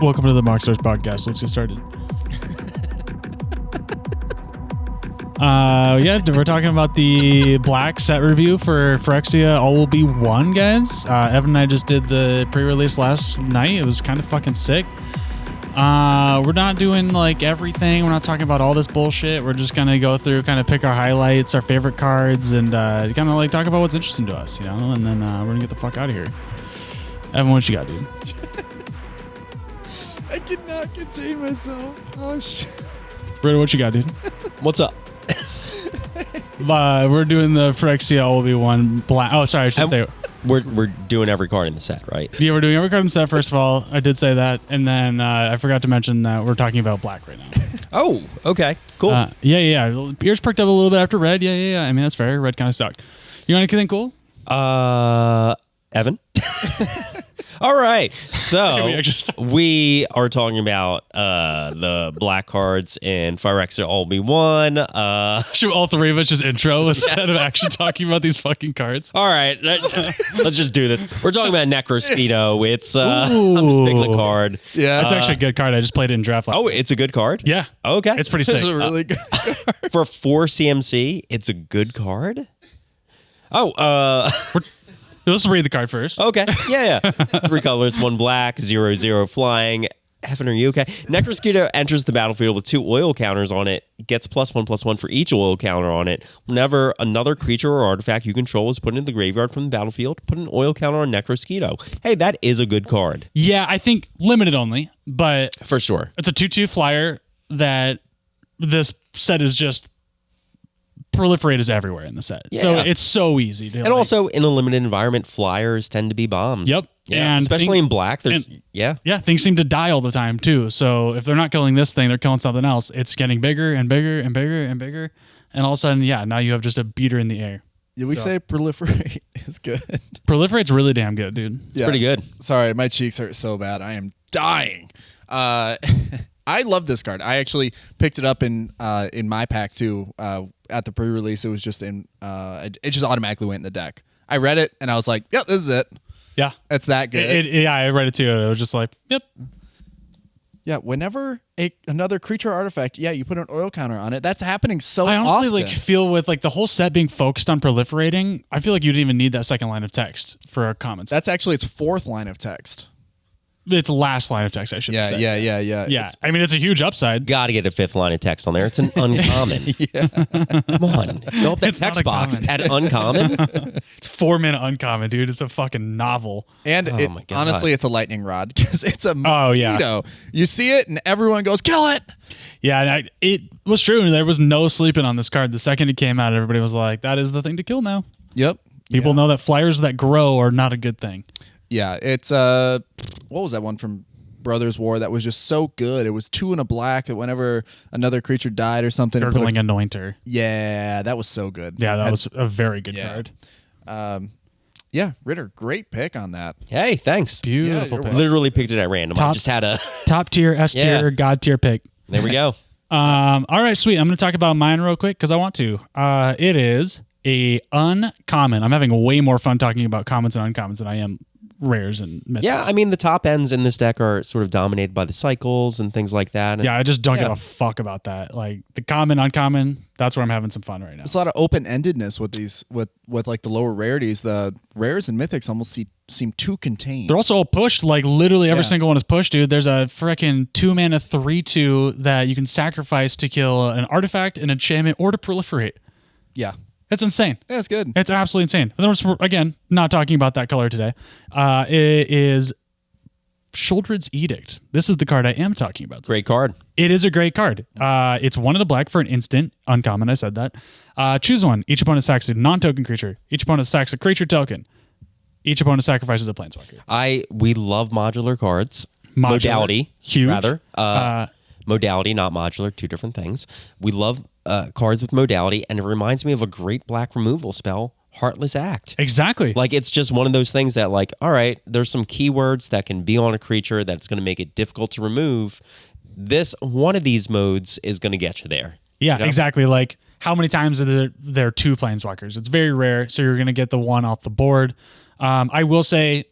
Welcome to the MoxStars podcast. Let's get started. We're talking about the black set review for Phyrexia. All will be one, guys. Evan and I just did the pre-release last night. It was kind of fucking sick. We're not doing like everything. We're not talking about all this bullshit. We're just gonna go through, kind of pick our highlights, our favorite cards, and kind of like talk about what's interesting to us, you know. And then we're gonna get the fuck out of here. Evan, what you got, dude? I cannot contain myself. Oh shit. Britta, what you got, dude? What's up? We're doing the Phyrexia all will be one black. Oh, sorry, I should say. We're doing every card in the set, right? Yeah, we're doing every card in the set, first of all. I did say that. And then I forgot to mention that we're talking about black right now. Oh, okay. Cool. Yeah. Ears perked up a little bit after red. Yeah. I mean, that's fair. Red kind of sucked. You got anything cool? Evan? All right. So we are talking about the black cards in Phyrexia all be one. Should all three of us just intro instead of actually talking about these fucking cards? All right. Let's just do this. We're talking about Necrosquito. It's I'm just picking a card. Yeah. It's actually a good card. I just played it in draft. Oh, it's a good card? Yeah. Okay. It's pretty sick. It's a really good card. For 4 CMC, it's a good card? Let's read the card first. Okay. Yeah. 3 colors, 1 black, 0/0 flying. Evan, are you okay? Necrosquito enters the battlefield with 2 oil counters on it. Gets +1/+1 for each oil counter on it. Whenever another creature or artifact you control is put into the graveyard from the battlefield, put an oil counter on Necrosquito. Hey, that is a good card. Yeah, I think limited only, but For sure. it's a 2/2 flyer that this set is just proliferated everywhere in the set. Yeah. So it's so easy to And also, in a limited environment, flyers tend to be bombs. Yep. Yeah, And especially in black. There's Yeah, things seem to die all the time too. So if they're not killing this thing, they're killing something else. It's getting bigger and bigger and bigger and bigger. And all of a sudden, now you have just a beater in the air. Did we say proliferate is good? Proliferate's really damn good, dude. It's pretty good. Sorry, my cheeks hurt so bad. I am dying. I love this card. I actually picked it up in my pack too. At the pre-release, it was just in. It just automatically went in the deck. I read it and I was like, "Yep, this is it." Yeah, it's that good. I read it too. And it was just like, "Yep." Yeah, whenever another creature or artifact, you put an oil counter on it. That's happening so often. I honestly feel with like the whole set being focused on proliferating, I feel like you didn't even need that second line of text for our comments. That's actually its 4th line of text. It's last line of text, I should say. Yeah. I mean, it's a huge upside. Got to get a 5th line of text on there. It's an uncommon. Come on. Fill up that text box at uncommon. It's 4-minute uncommon, dude. It's a fucking novel. And honestly, it's a lightning rod because it's a mosquito. You see it and everyone goes, kill it. Yeah, and it was true. There was no sleeping on this card. The second it came out, everybody was like, that is the thing to kill now. Yep. People know that flyers that grow are not a good thing. Yeah, it's what was that one from Brothers War that was just so good? It was 2 and a black that whenever another creature died or something. Gurgling Anointer. Yeah, that was so good. Yeah, that was a very good card. Yeah, Ritter, great pick on that. Hey, thanks. Beautiful pick. Literally picked it at random. I just had a top tier, S tier, God tier pick. There we go. All right, sweet. I'm going to talk about mine real quick because I want to. It is a uncommon. I'm having way more fun talking about commons and uncommons than I am rares and mythos. Yeah, I mean, the top ends in this deck are sort of dominated by the cycles and things like that. And I just don't give a fuck about that. Like the common, uncommon, that's where I'm having some fun right now. There's a lot of open-endedness with these, with like the lower rarities. The rares and mythics almost seem too contained. They're also all pushed. Like literally every single one is pushed, dude. There's a freaking 2-mana 3/2 that you can sacrifice to kill an artifact, an enchantment, or to proliferate. Yeah. It's insane. Yeah, it's good. It's absolutely insane. Again, not talking about that color today. It is Sheoldred's Edict. This is the card I am talking about. Great card. It is a great card. It's 1 in the black for an instant. Uncommon, I said that. Choose one. Each opponent sacks a non-token creature. Each opponent sacks a creature token. Each opponent sacrifices a planeswalker. We love modular cards. Modality. Huge. Rather. Modality, not modular. 2 different things. We love cards with modality, and it reminds me of a great black removal spell, Heartless Act. Exactly. Like, it's just one of those things that, like, all right, there's some keywords that can be on a creature that's going to make it difficult to remove. One of these modes is going to get you there. Yeah, you know? exactly. Like, how many times are there 2 planeswalkers? It's very rare, so you're going to get the one off the board. I will say,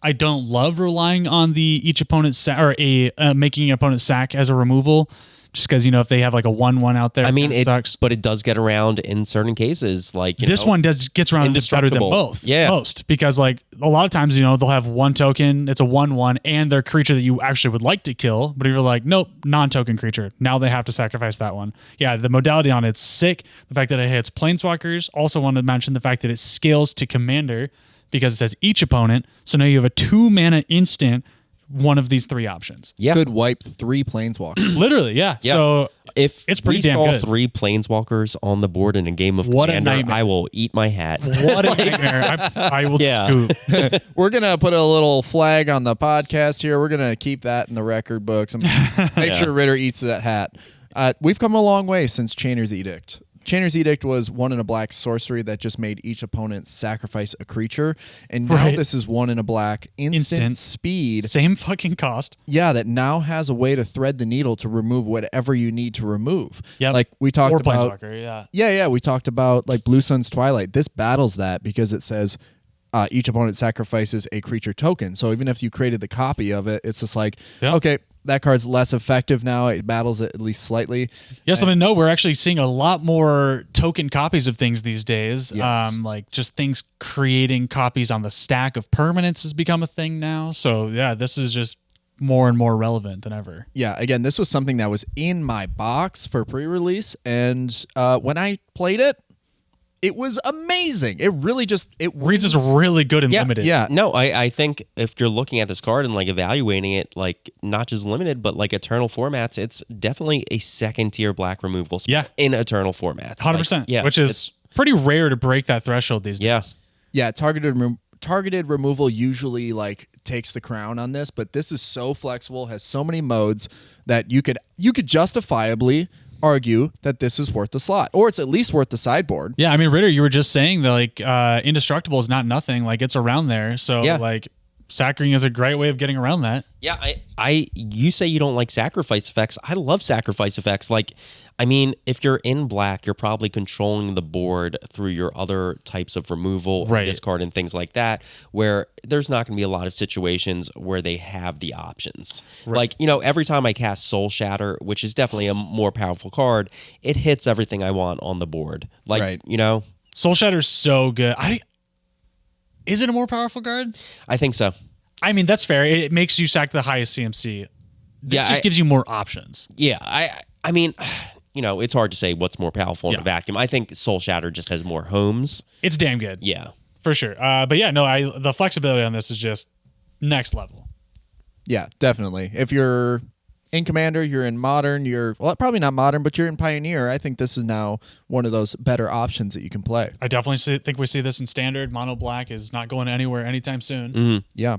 I don't love relying on the each opponent's making an opponent sack as a removal, just because if they have like a 1/1 out there, I mean, it sucks. but it does get around in certain cases. Like This one gets around just better than both. Yeah, most, because like a lot of times they'll have one token, it's a 1/1, and their creature that you actually would like to kill, but if you're like, nope, non-token creature, now they have to sacrifice that one. Yeah, the modality on it's sick. The fact that it hits planeswalkers. Also wanted to mention the fact that it scales to commander because it says each opponent. So now you have a 2-mana instant. One of these 3 options. Yeah. Could wipe 3 planeswalkers. Literally, yeah. Yeah. So if it's pretty we damn saw good. 3 planeswalkers on the board in a game of What a Commander, nightmare. I will eat my hat. What a nightmare. I will scoop. We're going to put a little flag on the podcast here. We're going to keep that in the record books and make sure Ritter eats that hat. We've come a long way since Chainer's Edict. Chainer's Edict was 1 in a black sorcery that just made each opponent sacrifice a creature. And now this is 1 in a black instant speed. Same fucking cost. Yeah, that now has a way to thread the needle to remove whatever you need to remove. Yep. Like we talked or about. Planeswalker, yeah. Yeah, we talked about like Blue Sun's Twilight. This battles that because it says each opponent sacrifices a creature token. So even if you created the copy of it, it's just like, okay, that card's less effective now. It battles it at least slightly. Yes, I mean, no, we're actually seeing a lot more token copies of things these days. Yes. Like just things creating copies on the stack of permanents has become a thing now. So yeah, this is just more and more relevant than ever. Yeah, again, this was something that was in my box for pre-release, and when I played it, it was amazing. It really just Reads is really good and limited. Yeah. No, I think if you're looking at this card and like evaluating it, like not just limited, but like eternal formats, it's definitely a 2nd-tier black removal spell in eternal formats. 100%. Which is pretty rare to break that threshold these days. Yeah, targeted removal usually like takes the crown on this, but this is so flexible, has so many modes that you could justifiably argue that this is worth the slot, or it's at least worth the sideboard. Yeah, I mean, Ritter, you were just saying that like indestructible is not nothing, like it's around there. So like saccring is a great way of getting around that. Yeah, you say you don't like sacrifice effects. I love sacrifice effects. Like, I mean, if you're in black, you're probably controlling the board through your other types of removal, discard, and things like that, where there's not going to be a lot of situations where they have the options. Like, every time I cast Soul Shatter, which is definitely a more powerful card, it hits everything I want on the board. Like, Soul Shatter's so good. Is it a more powerful card? I think so. I mean, that's fair. It makes you sack the highest CMC. This just gives you more options. Yeah, I mean, it's hard to say what's more powerful in a vacuum. I think Soul Shatter just has more homes. It's damn good. Yeah. For sure. But yeah, no, the flexibility on this is just next level. Yeah, definitely. If you're in Commander, you're in Modern, probably not Modern, but you're in Pioneer, I think this is now one of those better options that you can play. I definitely think we see this in Standard. Mono Black is not going anywhere anytime soon. Mm-hmm. Yeah.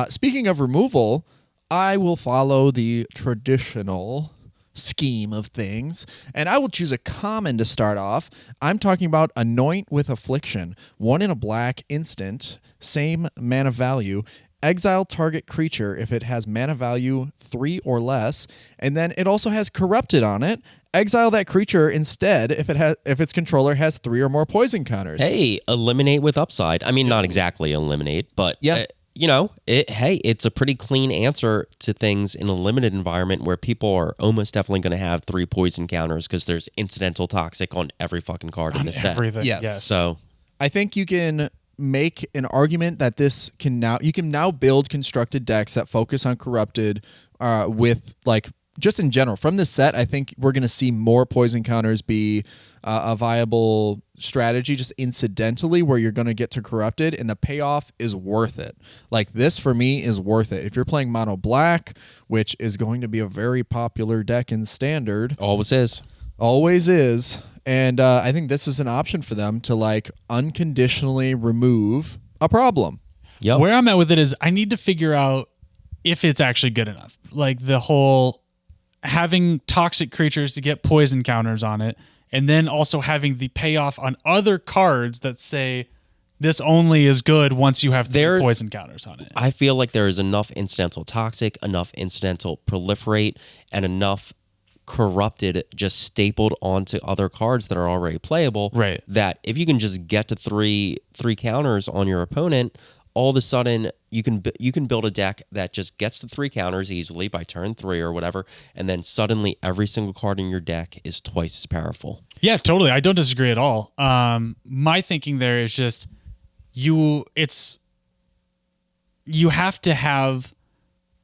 Speaking of removal, I will follow the traditional scheme of things, and I will choose a common to start off. I'm talking about Anoint with Affliction. 1 in a black instant, same mana value. Exile target creature if it has mana value 3 or less, and then it also has Corrupted on it. Exile that creature instead if its controller has 3 or more poison counters. Hey, eliminate with upside. I mean, not exactly eliminate, but it's a pretty clean answer to things in a limited environment where people are almost definitely going to have 3 poison counters because there's incidental toxic on every fucking card in the set. Everything. Yes. So I think you can make an argument that you can now build constructed decks that focus on Corrupted with like just in general from this set. I think we're going to see more poison counters be a viable strategy just incidentally where you're going to get to Corrupted, and the payoff is worth it. Like this for me is worth it. If you're playing Mono Black, which is going to be a very popular deck in Standard, always is. And I think this is an option for them to like unconditionally remove a problem. Yep. Where I'm at with it is I need to figure out if it's actually good enough. Like the whole having toxic creatures to get poison counters on it, and then also having the payoff on other cards that say this only is good once you have 3 poison counters on it. I feel like there is enough incidental toxic, enough incidental proliferate, and enough Corrupted just stapled onto other cards that are already playable. Right. That if you can just get to three counters on your opponent, all of a sudden you can build a deck that just gets the 3 counters easily by turn 3 or whatever, and then suddenly every single card in your deck is twice as powerful. Yeah, totally. I don't disagree at all. My thinking there is just you have to have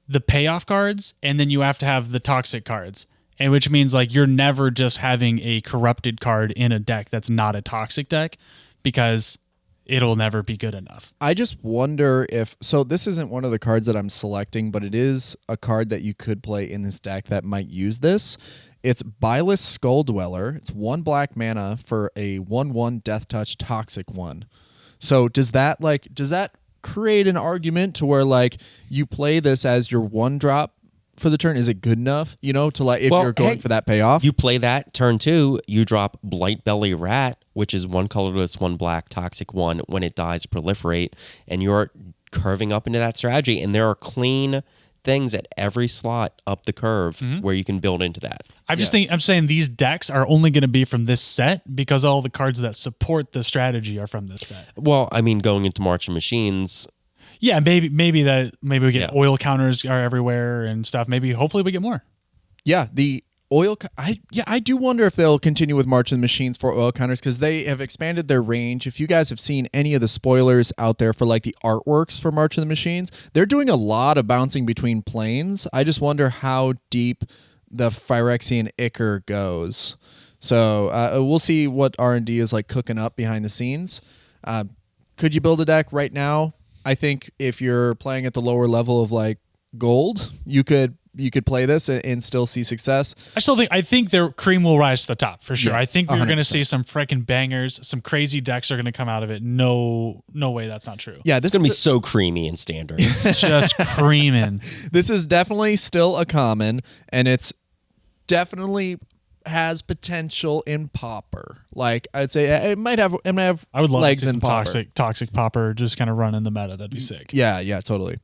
the payoff cards, and then you have to have the toxic cards, and which means like you're never just having a corrupted card in a deck that's not a toxic deck, because it'll never be good enough. I just wonder if so. This isn't one of the cards that I'm selecting, but it is a card that you could play in this deck that might use this. It's Byleth Skull Dweller. It's 1 black mana for a 1/1 Death Touch toxic one. So does that create an argument to where like you play this as your 1-drop for the turn? Is it good enough, to like if you're going for that payoff? You play that turn 2, you drop Blightbelly Rat, which is 1 colorless, 1 black, toxic 1. When it dies, proliferate, and you're curving up into that strategy. And there are clean things at every slot up the curve where you can build into that. I'm saying these decks are only going to be from this set because all the cards that support the strategy are from this set. Well, I mean, going into March of Machines. Yeah, maybe we get oil counters are everywhere and stuff. Hopefully we get more. Yeah, the oil. I do wonder if they'll continue with March of the Machines for oil counters, because they have expanded their range. If you guys have seen any of the spoilers out there for like the artworks for March of the Machines, they're doing a lot of bouncing between planes. I just wonder how deep the Phyrexian Ichor goes. So we'll see what R&D is like cooking up behind the scenes. Could you build a deck right now? I think if you're playing at the lower level of like gold, you could play this and still see success. I think their cream will rise to the top for sure. Yes, I think we're 100%. going to see some freaking bangers. Some crazy decks are going to come out of it. No way that's not true. Yeah, It's going to be so creamy in Standard. It's just creaming. This is definitely still a common, and it's definitely has potential in Pauper. Like I'd say it might have I would love legs to see in some Pauper. toxic Pauper just kind of run in the meta. That'd be sick. Yeah, totally.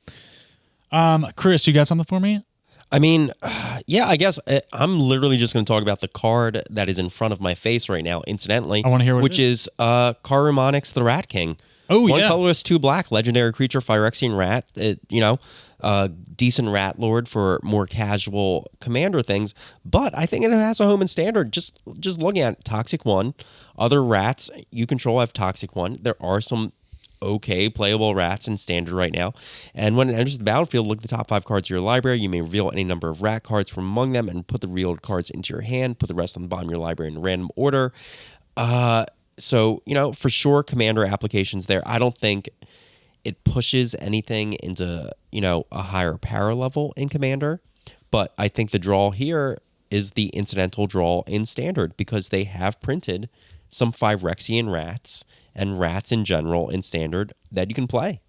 Chris, you got something for me? I mean, yeah, I guess I'm literally just going to talk about the card that is in front of my face right now, incidentally. I wanna hear what it which is Karumonix the Rat King. Oh, 1 yeah. colorless, 2 black, legendary creature, Phyrexian Rat. Decent Rat Lord for more casual commander things. But I think it has a home in Standard. Just looking at it, Toxic 1. Other rats you control have Toxic 1. There are some okay playable rats in Standard right now. And when it enters the battlefield, look at the top 5 cards of your library. You may reveal any number of rat cards from among them and put the revealed cards into your hand. Put the rest on the bottom of your library in random order. So, for sure, commander applications there. I don't think it pushes anything into, a higher power level in commander. But I think the draw here is the incidental draw in Standard, because they have printed some Phyrexian rats and rats in general in Standard that you can play.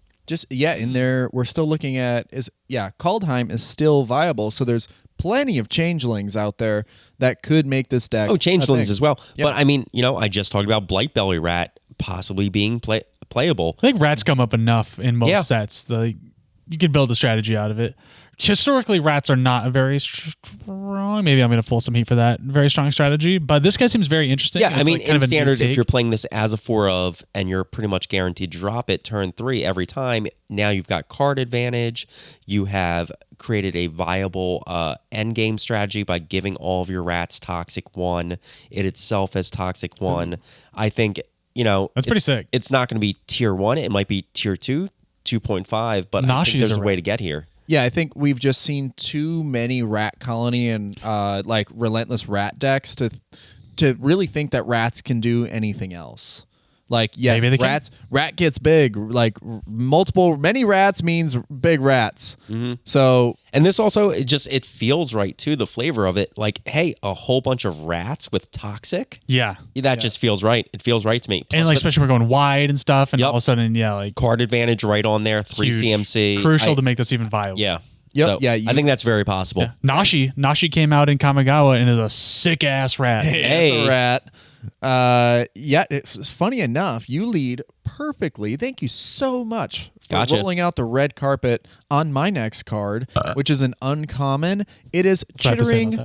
In there, we're still looking at Kaldheim is still viable. So there's plenty of changelings out there that could make this deck. Oh, changelings as well. Yep. But I mean, I just talked about Blightbelly Rat possibly being playable. I think rats come up enough in most sets. You could build a strategy out of it. Historically, rats are not a very strong. Maybe I'm going to pull some heat for that. Very strong strategy, but this guy seems very interesting. Yeah, I mean, kind in of Standard, if you're playing this as a 4 and you're pretty much guaranteed to drop it turn 3 every time, now you've got card advantage. You have created a viable endgame strategy by giving all of your rats Toxic 1. It itself has Toxic 1. I think, that's pretty sick. It's not going to be tier 1. It might be tier 2, 2.5, but I think there's a way to get here. Yeah, I think we've just seen too many rat colony and relentless rat decks to really think that rats can do anything else. Like, yes, rat gets big. Like many rats means big rats. Mm-hmm. So, and this also it feels right too. The flavor of it, like, hey, a whole bunch of rats with toxic. Yeah, that just feels right. It feels right to me. Plus, and especially we're going wide and stuff, and all of a sudden, card advantage right on there. 3 huge. CMC, crucial to make this even viable. Yeah. Yep. So, I think that's very possible. Yeah. Nashi came out in Kamigawa and is a sick ass rat. It's a rat. It's funny enough, you lead perfectly. Thank you so much for rolling out the red carpet on my next card, which is an uncommon. It is Chittering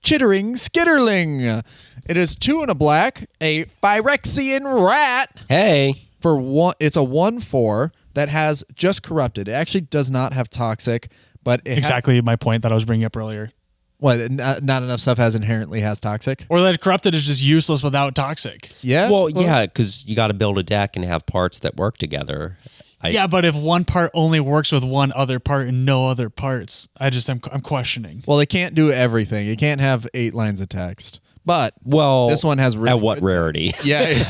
Skitterling. It is 2 and a black, a Phyrexian rat. Hey. for one. It's a 1/4 that has just corrupted. It actually does not have toxic, but it Exactly my point that I was bringing up earlier. What? Not enough stuff inherently has toxic. Or that corrupted is just useless without toxic. Yeah. Well, yeah, because you got to build a deck and have parts that work together. Yeah, but if one part only works with one other part and no other parts, I'm questioning. Well, it can't do everything. It can't have 8 lines of text. But This one has really at what good rarity? Yeah.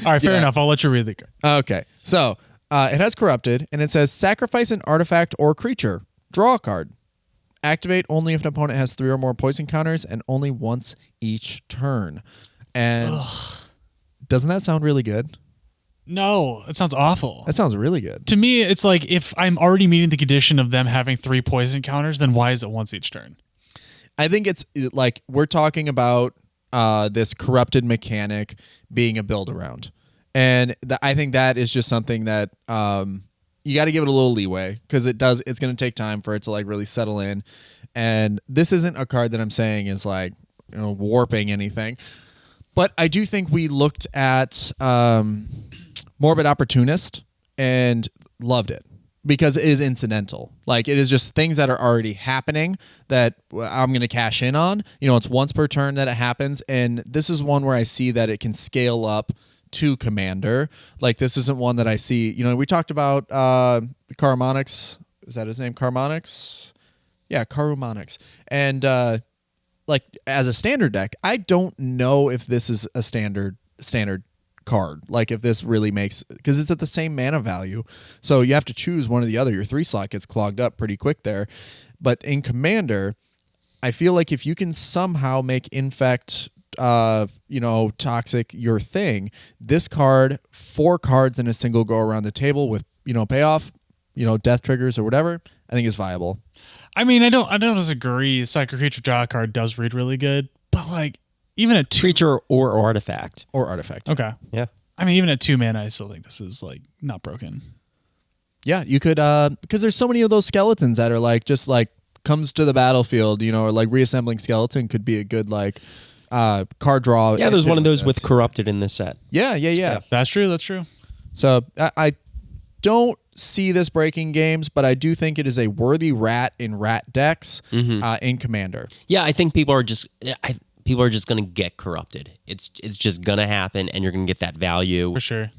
All right, fair Yeah. enough. I'll let you read the card. Okay. So it has corrupted, and it says sacrifice an artifact or creature. Draw a card. Activate only if an opponent has 3 or more poison counters, and only once each turn. And doesn't that sound really good? No, it sounds awful. That sounds really good. To me, it's like if I'm already meeting the condition of them having 3 poison counters, then why is it once each turn? I think it's like we're talking about this corrupted mechanic being a build around. And I think that is just something that you got to give it a little leeway because it's going to take time for it to like really settle in. And this isn't a card that I'm saying is like, warping anything. But I do think we looked at Morbid Opportunist and loved it because it is incidental. Like it is just things that are already happening that I'm going to cash in on. It's once per turn that it happens. And this is one where I see that it can scale up to Commander. Like this isn't one that I see. We talked about Karmonix. Is that his name? Karmonix? Yeah, Karmonix. And like as a standard deck, I don't know if this is a standard card. Like if this really makes, because it's at the same mana value. So you have to choose one or the other. Your 3 slot gets clogged up pretty quick there. But in Commander, I feel like if you can somehow make Infect toxic your thing, this card, 4 cards in a single go around the table with, payoff, death triggers or whatever, I think is viable. I mean, I don't disagree. Psycho Creature Draw card does read really good, but like even at 2 Creature or artifact. Okay. Yeah. I mean, even at 2 mana, I still think this is like not broken. Yeah, you could because there's so many of those skeletons that are like just like comes to the battlefield, or like reassembling skeleton could be a good like card draw. Yeah, there's one of those with corrupted in this set. Yeah. That's true. So I don't see this breaking games, but I do think it is a worthy rat in rat decks in Commander. Yeah, I think people are just going to get corrupted. It's just going to happen, and you're going to get that value For sure.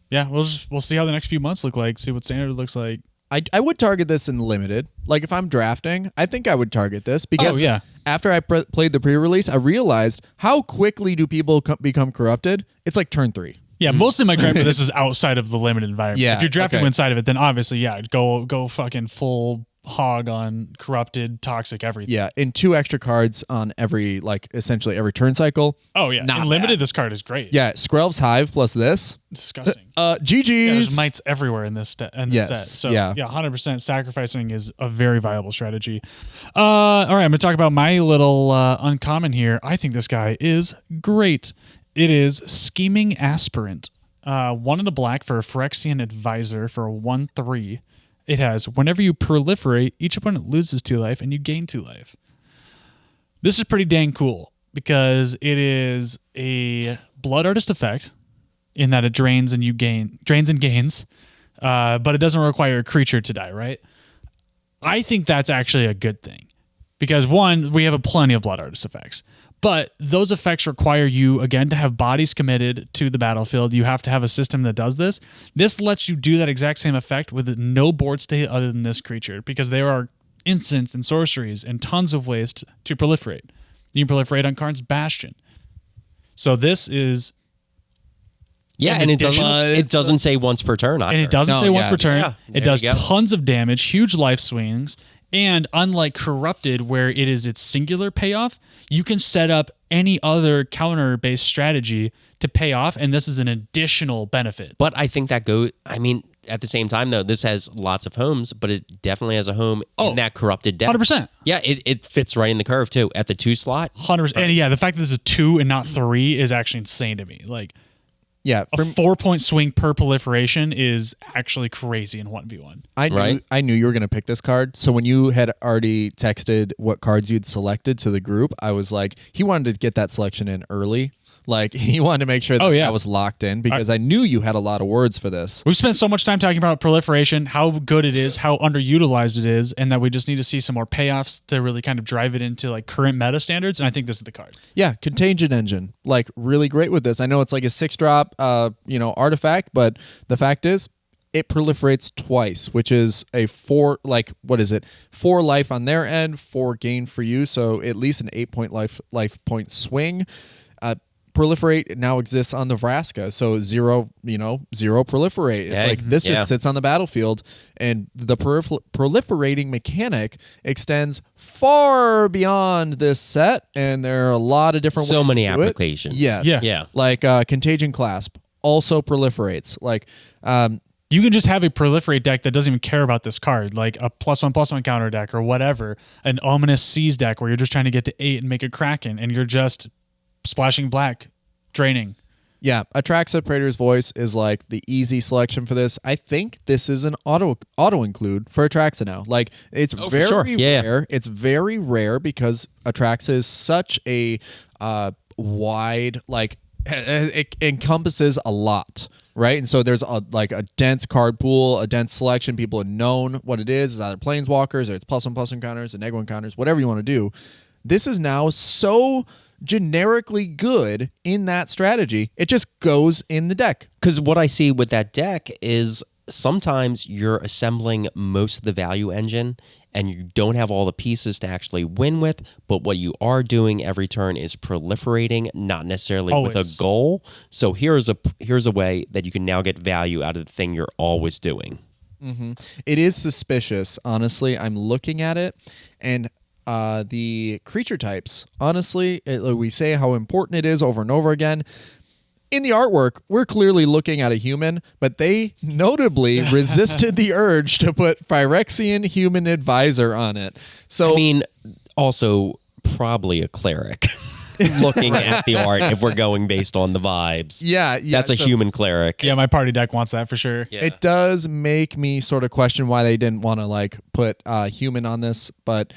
Yeah, We'll see how the next few months look like. See what standard looks like. I would target this in limited. Like if I'm drafting, I think I would target this because after I played the pre-release, I realized how quickly do people become corrupted. It's like turn 3. Yeah, mostly my gripe with this is outside of the limited environment. Yeah, if you're drafting okay. inside of it, then obviously, go fucking full hog on corrupted, toxic everything. Yeah, and 2 extra cards on essentially every turn cycle. Oh yeah, Not in limited, bad. this card is great. Yeah, Skrelv's Hive plus this. Disgusting. GG's. Yeah, there's mites everywhere in this set. Yes, So yeah. 100% sacrificing is a very viable strategy. All right, I'm gonna talk about my little uncommon here. I think this guy is great. It is Scheming Aspirant. 1 in a black for a Phyrexian Advisor for a 1/3. It has, whenever you proliferate, each opponent loses 2 life and you gain 2 life. This is pretty dang cool because it is a Blood Artist effect in that it drains and gains, but it doesn't require a creature to die, right? I think that's actually a good thing because 1, we have plenty of Blood Artist effects. But those effects require you, again, to have bodies committed to the battlefield. You have to have a system that does this. This lets you do that exact same effect with no board state other than this creature because there are instants and sorceries and tons of ways to proliferate. You can proliferate on Karn's Bastion. So this is... Yeah, and it doesn't say once per turn either. And it doesn't say once per turn. Yeah, it does tons of damage, huge life swings. And unlike Corrupted, where it is its singular payoff, you can set up any other counter-based strategy to pay off, and this is an additional benefit. But I think at the same time, though, this has lots of homes, but it definitely has a home in that corrupted deck. 100%. Yeah, it fits right in the curve, too, at the 2 slot. 100%. And yeah, the fact that this is a 2 and not 3 is actually insane to me. Like, yeah, a 4-point swing per proliferation is actually crazy in 1v1. I knew you were going to pick this card. So when you had already texted what cards you'd selected to the group, I was like, he wanted to get that selection in early. Like he wanted to make sure that Oh, yeah. that was locked in because I knew you had a lot of words for this. We've spent so much time talking about proliferation, how good it is, how underutilized it is, and that we just need to see some more payoffs to really kind of drive it into like current meta standards. And I think this is the card. Yeah, Contagion Engine, like really great with this. I know it's like a 6-drop, artifact, but the fact is, it proliferates twice, which is a 4, like what is it? 4 life on their end, 4 gain for you, so at least an 8-point life point swing. Proliferate now exists on the Vraska, so 0 proliferate. It's like this just sits on the battlefield, and the proliferating mechanic extends far beyond this set, and there are a lot of different ways many to do applications. It. Yes. Yeah. Like Contagion Clasp also proliferates. Like You can just have a proliferate deck that doesn't even care about this card, like a +1/+1 counter deck or whatever, an Ominous Seas deck where you're just trying to get to 8 and make a Kraken, and you're just splashing black, draining. Yeah, Atraxa Praetor's Voice is like the easy selection for this. I think this is an auto include for Atraxa now. Like it's very rare. It's very rare because Atraxa is such a wide, like it encompasses a lot, right? And so there's a dense card pool, a dense selection. People have known what it is. It's either planeswalkers or it's +1/+1 counters and -1 counters, whatever you want to do. This is now so generically good in that strategy. It just goes in the deck. Because what I see with that deck is sometimes you're assembling most of the value engine and you don't have all the pieces to actually win with, but what you are doing every turn is proliferating, not necessarily with a goal. So here's a way that you can now get value out of the thing you're always doing. Mm-hmm. It is suspicious, honestly. I'm looking at it, and the creature types, honestly, we say how important it is over and over again. In the artwork, we're clearly looking at a human, but they notably resisted the urge to put Phyrexian Human Advisor on it. So, I mean, also probably a cleric. Looking at the art, if we're going based on the vibes. Yeah. That's a human cleric. Yeah, my party deck wants that for sure. Yeah. It does make me sort of question why they didn't want to like put human on this, but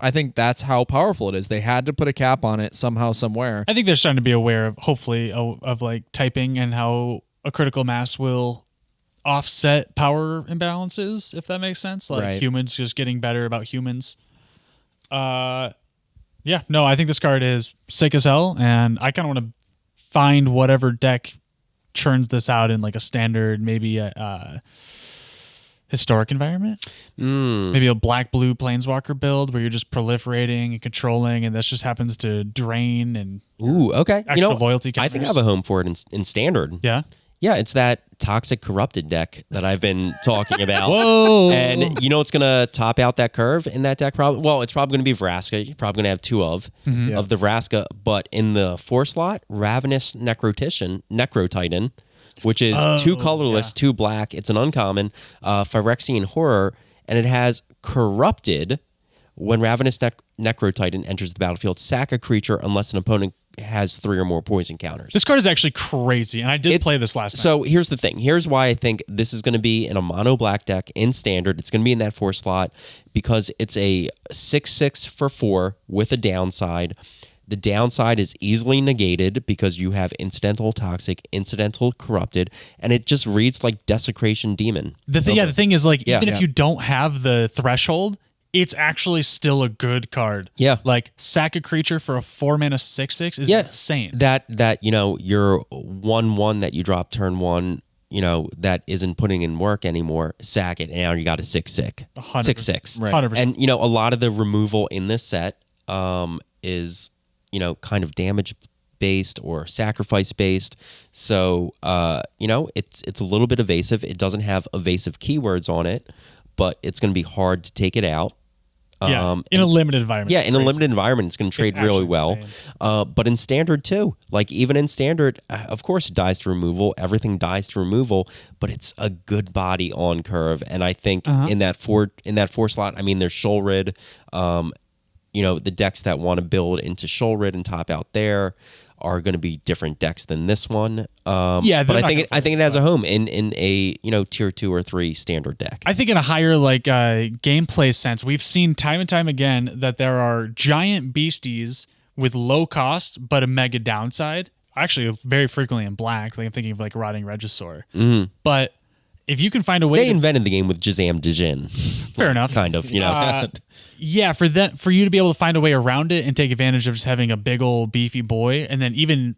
I think that's how powerful it is. They had to put a cap on it somehow, somewhere. I think they're starting to be aware of, hopefully, of like typing and how a critical mass will offset power imbalances, if that makes sense. Like humans just getting better about humans. Yeah, no, I think this card is sick as hell, and I kind of want to find whatever deck churns this out in like a standard, maybe a historic environment. Maybe a black-blue planeswalker build where you're just proliferating and controlling, and this just happens to drain and okay. extra loyalty counters. I think I have a home for it in standard. Yeah? Yeah, it's that toxic corrupted deck that I've been talking about. Whoa. And you know what's going to top out that curve in that deck? Well, it's probably going to be Vraska. You're probably going to have 2 of the Vraska. But in the 4 slot, Ravenous Necrotitan, which is 2 colorless, 2 black. It's an uncommon, Phyrexian Horror, and it has Corrupted. When Ravenous Necrotitan enters the battlefield, sack a creature unless an opponent has 3 or more poison counters. This card is actually crazy, and I did play this last night. So here's the thing. Here's why I think this is going to be in a mono black deck in standard. It's going to be in that 4 slot because it's a 6/6 for 4 with a downside. The downside is easily negated because you have incidental toxic, incidental corrupted, and it just reads like Desecration Demon. The thing is, like, even if you don't have the threshold, it's actually still a good card. Yeah. Like, sack a creature for a 4-mana 6/6 is insane. That your 1/1 that you drop turn 1, that isn't putting in work anymore, sack it, and now you got a 6/6. 6/6. Right. 100%. And, a lot of the removal in this set is, kind of damage based or sacrifice based. So, it's a little bit evasive. It doesn't have evasive keywords on it, but it's going to be hard to take it out. In a limited environment. Yeah, in a limited environment, it's going to trade really well. But in standard too, like even in standard, of course it dies to removal. Everything dies to removal, but it's a good body on curve. And I think in that 4 slot, I mean, there's Shoalrid. The decks that want to build into Shoalrid and top out there are going to be different decks than this one. But I think it has a home in a tier 2 or 3 standard deck. I think in a higher gameplay sense, we've seen time and time again that there are giant beasties with low cost but a mega downside. Actually, very frequently in black. Like I'm thinking of like Rotting Regisaur. But if you can find a way, They invented the game with Jazam Djinn. fair enough, Kind of, you know. yeah, for you to be able to find a way around it and take advantage of just having a big old beefy boy, and then even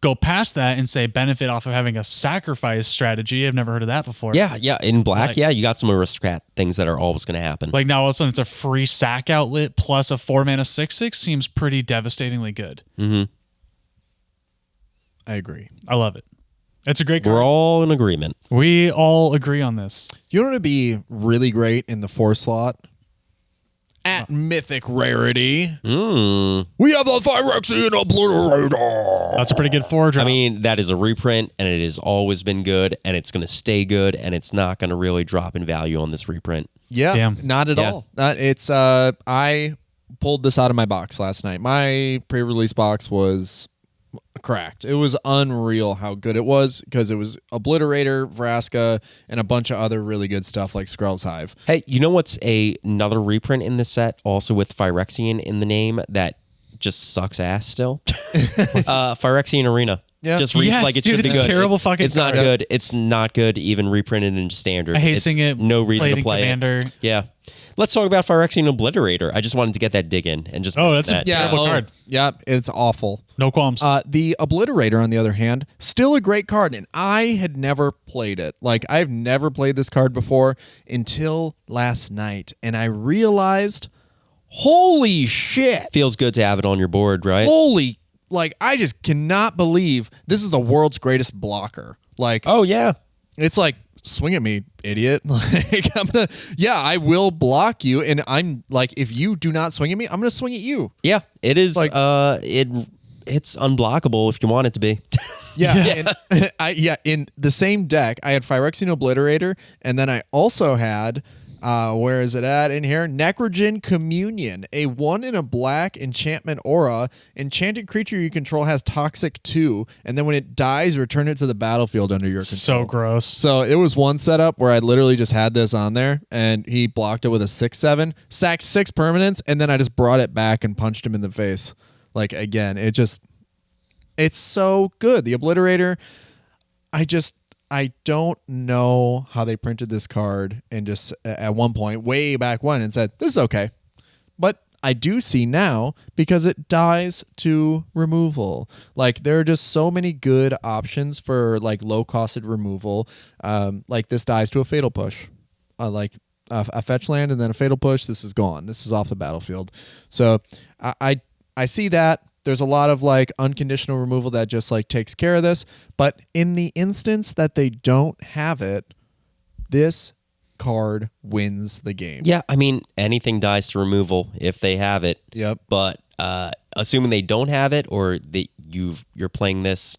go past that and say benefit off of having a sacrifice strategy. I've never heard of that before. Yeah. In black, Like- you got some aristocrat things that are always going to happen. Like now all of a sudden it's a free sack outlet plus a 4-mana 6/6 seems pretty devastatingly good. I agree. I love it. It's a great card. We're all in agreement. We all agree on this. You know what would be really great in the 4 slot? At Mythic Rarity, we have the Phyrexia Obliterator. That's a pretty good 4 drop. I mean, that is a reprint, and it has always been good, and it's going to stay good, and it's not going to really drop in value on this reprint. Yeah, Damn. not at Yeah. all. It's I pulled this out of my box last night. My pre-release box was cracked. It was unreal how good it was because it was Obliterator, Vraska, and a bunch of other really good stuff like Skrell's Hive. Hey, you know what's another reprint in this set, also with Phyrexian in the name, that just sucks ass still? Phyrexian Arena. Yeah. Just Yes, like it dude, should be it's a good. terrible fucking It's not card. good. It's not good, even reprinted into standard. I hate It's seeing it no reason played to in play Commander. it. Yeah. Let's talk about Phyrexian Obliterator. I just wanted to get that dig in and just Oh, that's a that. terrible card. Yeah, it's awful. No qualms. The Obliterator, on the other hand, still a great card, and I had never played it. Like, I've never played this card before until last night, and I realized, holy shit! Feels good to have it on your board, right? Holy, like, I just cannot believe this is the world's greatest blocker. Like, Oh, yeah. it's like, swing at me, idiot. Like, I will block you, and I'm like, if you do not swing at me, I'm gonna swing at you. Yeah, it is. Like- It's unblockable if you want it to be. Yeah, and in the same deck, I had Phyrexian Obliterator, and then I also had, where is it at in here? Necrogen Communion, a 1 in a black enchantment aura. Enchanted creature you control has Toxic 2, and then when it dies, return it to the battlefield under your control. So gross. So it was one setup where I literally just had this on there, and he blocked it with a 6/7, sacked 6 permanents, and then I just brought it back and punched him in the face. Like, again, it's so good. The Obliterator, I don't know how they printed this card and just at one point, way back when, and said, this is okay. But I do see now because it dies to removal. Like, there are just so many good options for like low-costed removal. Like, this dies to a Fatal Push. Like a fetch land and then a Fatal Push, this is gone. This is off the battlefield. So I see that. There's a lot of like unconditional removal that just like takes care of this. But in the instance that they don't have it, this card wins the game. Yeah, I mean, anything dies to removal if they have it. Yep. But assuming they don't have it, or that you're playing this,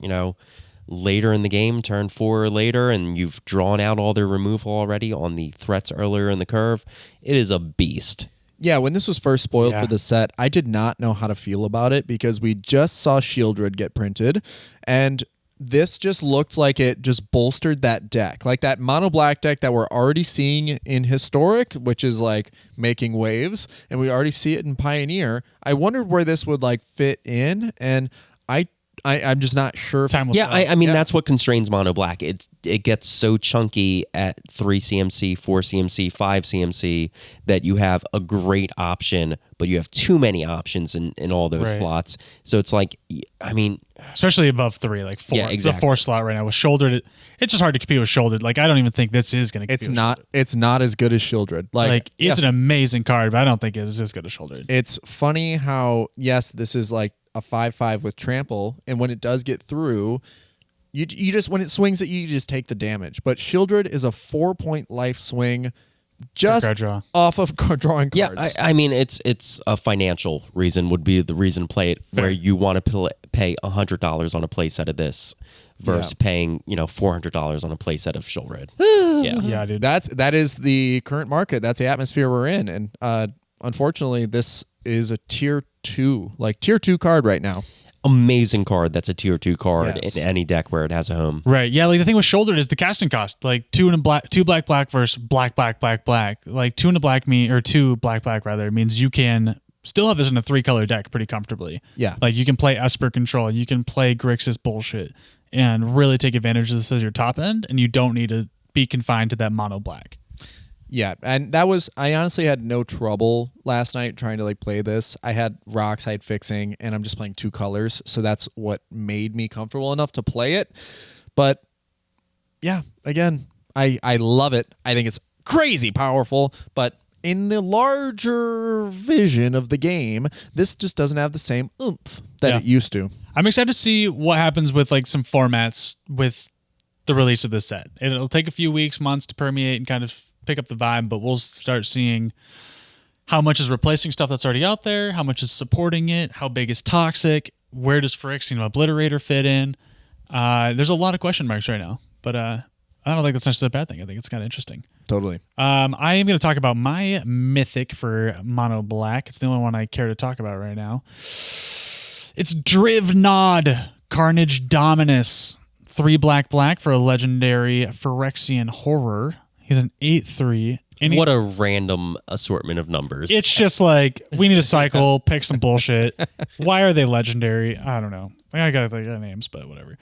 later in the game, turn 4 or later, and you've drawn out all their removal already on the threats earlier in the curve, it is a beast. Yeah, when this was first spoiled Yeah. for the set, I did not know how to feel about it because we just saw Shieldred get printed, and this just looked like it just bolstered that deck. Like that mono black deck that we're already seeing in Historic, which is like making waves, and we already see it in Pioneer. I wondered where this would like fit in, and I'm just not sure. Time will Yeah, tell. I mean, Yeah. that's what constrains mono black. It gets so chunky at 3 CMC, 4 CMC, 5 CMC that you have a great option, but you have too many options in all those Right. slots. So it's like, I mean, Especially above 3, like 4. Yeah, exactly. The 4 slot right now with shouldered. It's just hard to compete with shouldered. Like I don't even think this is going to compete It's with not. It's not as good as Shieldred. Like it's yeah. an amazing card, but I don't think it is as good as shouldered. It's funny how, yes, this is like a 5/5 with trample, and when it does get through, you just, when it swings at you, you just take the damage. But Shieldred is a 4-point life swing just card draw. off of drawing cards. yeah, I mean, it's a financial reason would be the reason to play it, Fair. where you want to pay $100 on a playset of this versus paying $400 on a playset of Shieldred. Yeah. Yeah, dude. That is the current market. That's the atmosphere we're in, and unfortunately, this is a tier 2 card right now. Amazing card. That's a tier 2 card Yes. in any deck where it has a home. Right. Yeah, like the thing with shouldered is the casting cost. Like 2 black versus black. Like 2 black rather means you can still have this in a 3-color deck pretty comfortably. Yeah. Like you can play Esper Control, you can play Grixis bullshit, and really take advantage of this as your top end, and you don't need to be confined to that mono black. Yeah, and that was, I honestly had no trouble last night trying to like play this. I had rocks, I had fixing, and I'm just playing 2 colors, so that's what made me comfortable enough to play it. But yeah, again, I love it. I think it's crazy powerful, but in the larger vision of the game, this just doesn't have the same oomph that it used to. I'm excited to see what happens with like some formats with the release of this set. It'll take a few weeks, months to permeate and kind of pick up the vibe, but we'll start seeing how much is replacing stuff that's already out there, how much is supporting it, how big is Toxic, where does Phyrexian Obliterator fit in. There's a lot of question marks right now, but I don't think that's necessarily a bad thing. I think it's kind of interesting. Totally. I am going to talk about my mythic for mono black. It's the only one I care to talk about right now. It's Drivnod, Carnage Dominus. 3 black for a legendary Phyrexian horror. He's an 8/3. What a random assortment of numbers. It's just like, we need a cycle, pick some bullshit. Why are they legendary? I don't know. I got names, but whatever.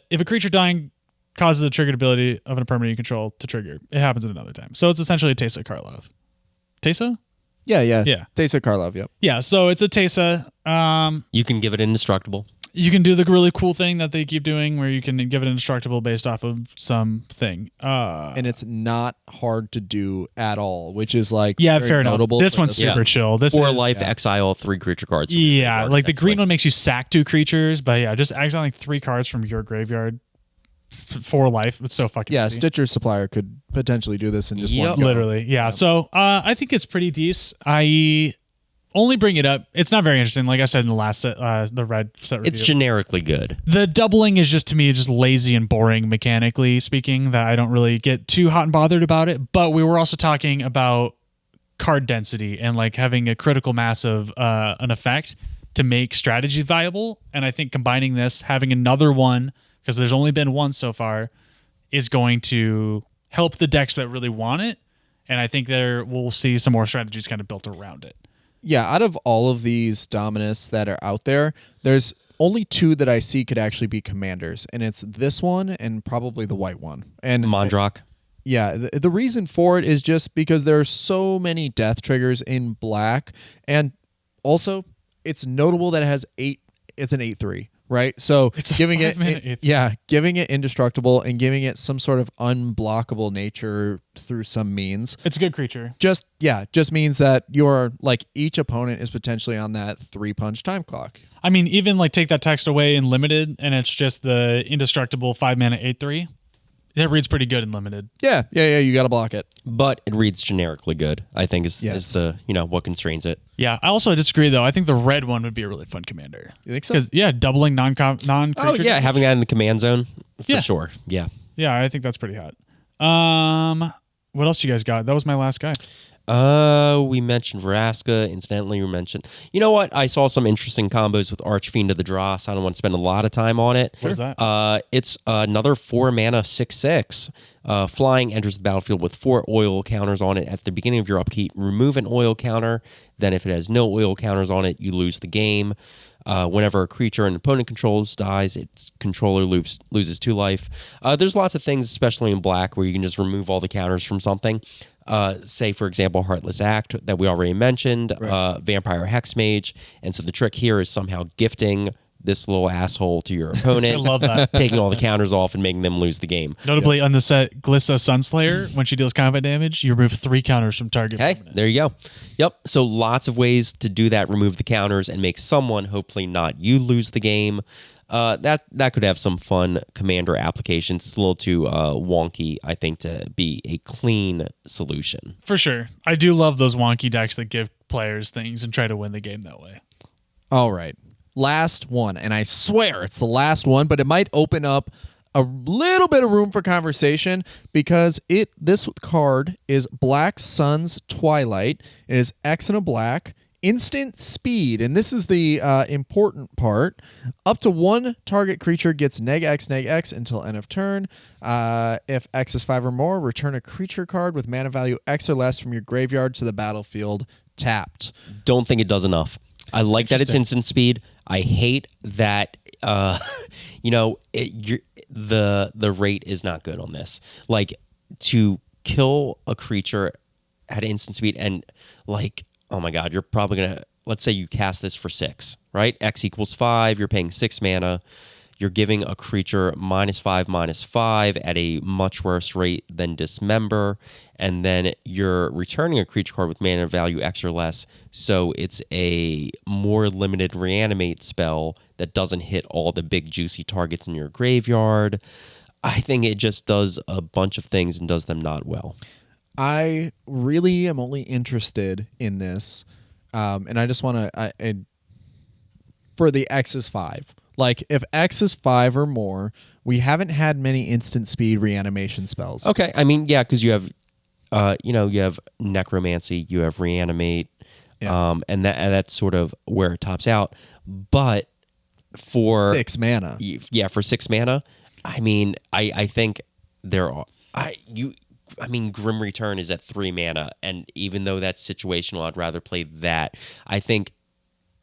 If a creature dying causes a triggered ability of a permanent you control to trigger, it happens at another time. So it's essentially a Teysa Karlov. Teysa? Yeah. Teysa Karlov, yep. Yeah, so it's a Teysa. You can give it indestructible. You can do the really cool thing that they keep doing where you can give it indestructible based off of something. And it's not hard to do at all, which is like fair notable. Enough. This one's super chill. This For is, life, exile 3 creature cards. Yeah, like the green one makes you sack 2 creatures, but yeah, just exiling 3 cards from your graveyard for life. It's so fucking easy. Stitcher's Supplier could potentially do this in just one go. Literally, yeah. So I think it's pretty decent. I only bring it up. It's not very interesting. Like I said in the last set, the red set review. It's generically good. The doubling is just, to me, just lazy and boring mechanically speaking, that I don't really get too hot and bothered about it. But we were also talking about card density and like having a critical mass of an effect to make strategy viable. And I think combining this, having another one, because there's only been one so far, is going to help the decks that really want it. And I think we'll see some more strategies kind of built around it. Yeah, out of all of these Dominus that are out there, there's only 2 that I see could actually be commanders, and it's this one and probably the white one. And Mondrak. Yeah, the reason for it is just because there are so many death triggers in black, and also it's notable that it has 8. It's an 8/3. Right, so it's giving it indestructible and giving it some sort of unblockable nature through some means. It's a good creature. Just means that you're like each opponent is potentially on that 3-punch time clock. I mean, even like take that text away in limited, and it's just the indestructible 5-mana 8/3. It reads pretty good in limited. Yeah. You got to block it, but it reads generically good. I think is the what constrains it. Yeah, I also disagree though. I think the red one would be a really fun commander. You think so? Because doubling non-creature. Oh yeah, damage. having that in the command zone for sure. Yeah. Yeah, I think that's pretty hot. What else you guys got? That was my last guy. We mentioned Vraska. Incidentally, we mentioned. You know what? I saw some interesting combos with Archfiend of the Dross. I don't want to spend a lot of time on it. What is that? It's another 4-mana 6/6. Flying enters the battlefield with 4 oil counters on it. At the beginning of your upkeep, remove an oil counter. Then, if it has no oil counters on it, you lose the game. Whenever a creature an opponent controls dies, its controller loses 2 life. There's lots of things, especially in black, where you can just remove all the counters from something. Say, for example, Heartless Act that we already mentioned, right. Vampire Hexmage. And so the trick here is somehow gifting this little asshole to your opponent. I love that. Taking all the counters off and making them lose the game. Notably on the set, Glissa Sunslayer, when she deals combat damage, you remove 3 counters from target. Hey, there you go. Yep. So lots of ways to do that, remove the counters and make someone, hopefully not you, lose the game. That could have some fun commander applications. It's a little too wonky, I think, to be a clean solution. For sure. I do love those wonky decks that give players things and try to win the game that way. All right. Last one, and I swear it's the last one, but it might open up a little bit of room for conversation because this card is Black Sun's Twilight. It is X and a black. Instant speed, and this is the important part. Up to 1 target creature gets -X until end of turn. If X is 5 or more, return a creature card with mana value X or less from your graveyard to the battlefield tapped. Don't think it does enough. I like that it's instant speed. I hate that the rate is not good on this. Like, to kill a creature at instant speed and like, oh my god, you're probably gonna, let's say you cast this for 6, right? X equals 5, you're paying 6 mana. You're giving a creature -5/-5 at a much worse rate than Dismember, and then you're returning a creature card with mana value X or less, so it's a more limited reanimate spell that doesn't hit all the big juicy targets in your graveyard. I think it just does a bunch of things and does them not well. I really am only interested in this, and I just want to, for the X is 5. Like, if X is 5 or more, we haven't had many instant speed reanimation spells. Okay, I mean, yeah, because you have, you have Necromancy, you have Reanimate, and that's sort of where it tops out. But for 6 mana, for 6 mana, I mean, I think there are Grim Return is at 3 mana, and even though that's situational, I'd rather play that. I think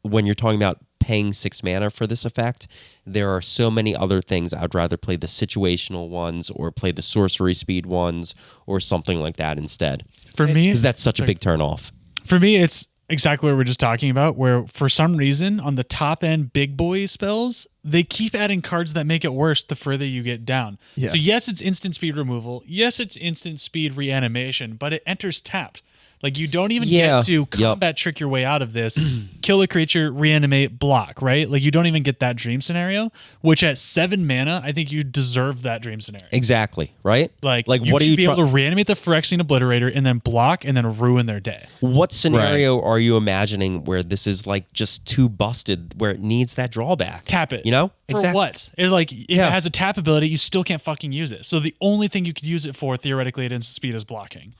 when you're talking about paying 6 mana for this effect, there are so many other things. I'd rather play the situational ones or play the sorcery speed ones or something like that instead. For me, because that's such a big turn off. For me, it's exactly what we're just talking about, where for some reason on the top end big boy spells, they keep adding cards that make it worse the further you get down. Yes. So yes, it's instant speed removal. Yes, it's instant speed reanimation, but it enters tapped. Like, you don't even get to combat trick your way out of this, kill a creature, reanimate, block, right? Like, you don't even get that dream scenario, which at 7 mana, I think you deserve that dream scenario. Exactly, right? Like what should are you be able to reanimate the Phyrexian Obliterator and then block and then ruin their day. What scenario are you imagining where this is like just too busted, where it needs that drawback? Tap it. You know? For what? It, like, if it has a tap ability, you still can't fucking use it. So the only thing you could use it for, theoretically, at instant speed is blocking.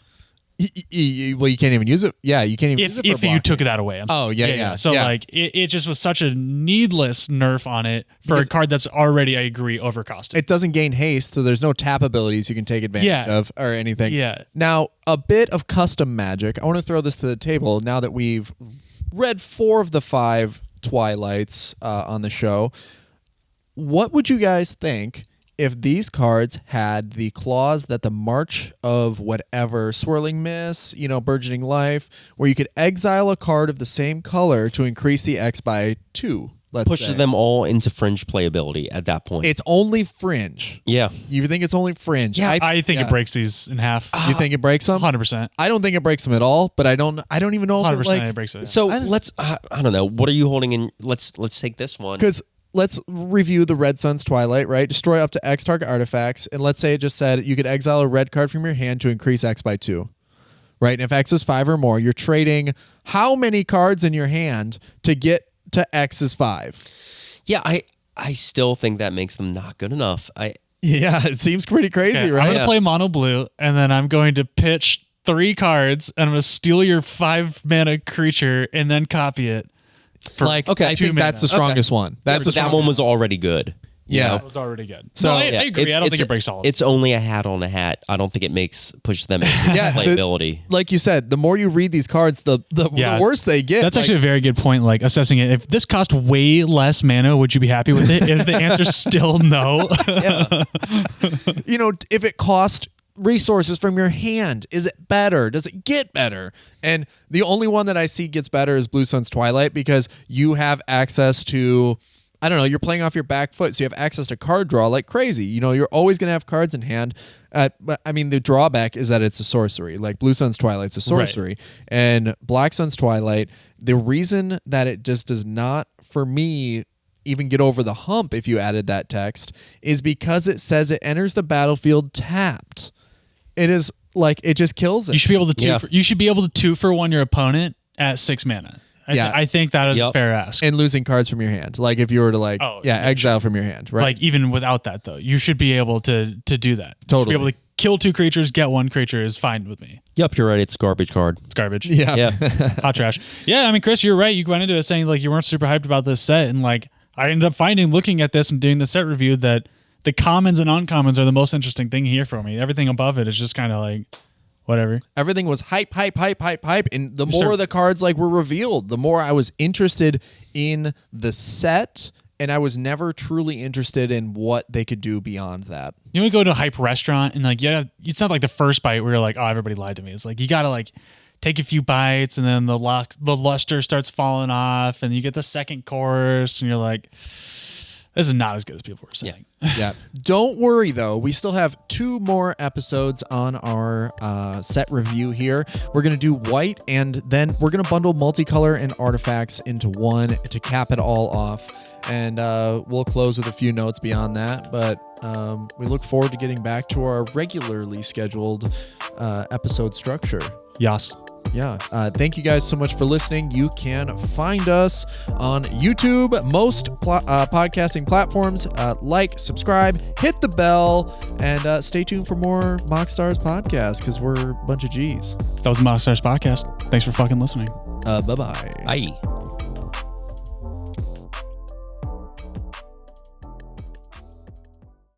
Well, you can't even use it. Yeah, you can't even use it for if you took that away. Yeah. So like, it just was such a needless nerf on it for a card that's already, I agree, overcosted. It doesn't gain haste, so there's no tap abilities you can take advantage of or anything. Yeah. Now, a bit of custom magic. I want to throw this to the table now that we've read 4 of the 5 Twilights on the show. What would you guys think if these cards had the clause that the March of whatever, Swirling Mist, Burgeoning Life, where you could exile a card of the same color to increase the X by 2? Push them all into fringe playability at that point. It's only fringe. Yeah. You think it's only fringe? Yeah, I think it breaks these in half. You think it breaks them? 100%. I don't think it breaks them at all, but I don't even know if 100% it, it breaks it. So let's, I don't know. What are you holding in? Let's take this one. Because let's review the Red Sun's Twilight, right? Destroy up to X target artifacts, and let's say it just said you could exile a red card from your hand to increase X by 2. Right? And if X is 5 or more, you're trading how many cards in your hand to get to X is 5? Yeah, I still think that makes them not good enough. Yeah, it seems pretty crazy, right? I'm going to play mono blue, and then I'm going to pitch 3 cards, and I'm going to steal your 5 mana creature and then copy it. I think that's the strongest one. That one was already good. Yeah, it was already good. So I agree. I don't think it breaks all of it. It's only a hat on a hat. I don't think it pushes them into playability. Like you said, the more you read these cards, the worse they get. That's actually a very good point. Like, assessing it. If this cost way less mana, would you be happy with it? If the answer's still no, if it cost resources from your hand, is it better? Does it get better? And the only one that I see gets better is Blue Sun's Twilight, because you have access to, I don't know, you're playing off your back foot, so you have access to card draw like crazy. You're always going to have cards in hand. But I mean, the drawback is that it's a sorcery. Like, Blue Sun's Twilight's a sorcery. Right. And Black Sun's Twilight, the reason that it just does not, for me, even get over the hump if you added that text, is because it says it enters the battlefield tapped. It is like, it just kills it. You should be able to you should be able to 2-for-1 your opponent at 6 mana. I think that is a fair ask. And losing cards from your hand. Like, if you were to exile from your hand, right? Like, even without that though, you should be able to do that. Totally. You should be able to kill 2 creatures, get 1 creature is fine with me. Yep, you're right. It's a garbage card. It's garbage. Yeah. Hot trash. Yeah, I mean, Chris, you're right. You went into it saying like you weren't super hyped about this set, and like I ended up looking at this and doing the set review, that the commons and uncommons are the most interesting thing here for me. Everything above it is just kind of like, whatever. Everything was hype. And the more the cards like were revealed, the more I was interested in the set. And I was never truly interested in what they could do beyond that. You would go to a hype restaurant and like, yeah, it's not like the first bite where you're like, oh, everybody lied to me. It's like, you got to like take a few bites and then the luster starts falling off and you get the second course and you're like, this is not as good as people were saying. Yeah. Don't worry though. We still have 2 more episodes on our set review here. We're going to do white and then we're going to bundle multicolor and artifacts into one to cap it all off. And we'll close with a few notes beyond that. But we look forward to getting back to our regularly scheduled episode structure. Yes. Yeah. Thank you guys so much for listening. You can find us on YouTube, most podcasting platforms. Like, subscribe, hit the bell, and stay tuned for more MoxStars podcast because we're a bunch of G's. That was the MoxStars podcast. Thanks for fucking listening. Bye-bye. Bye.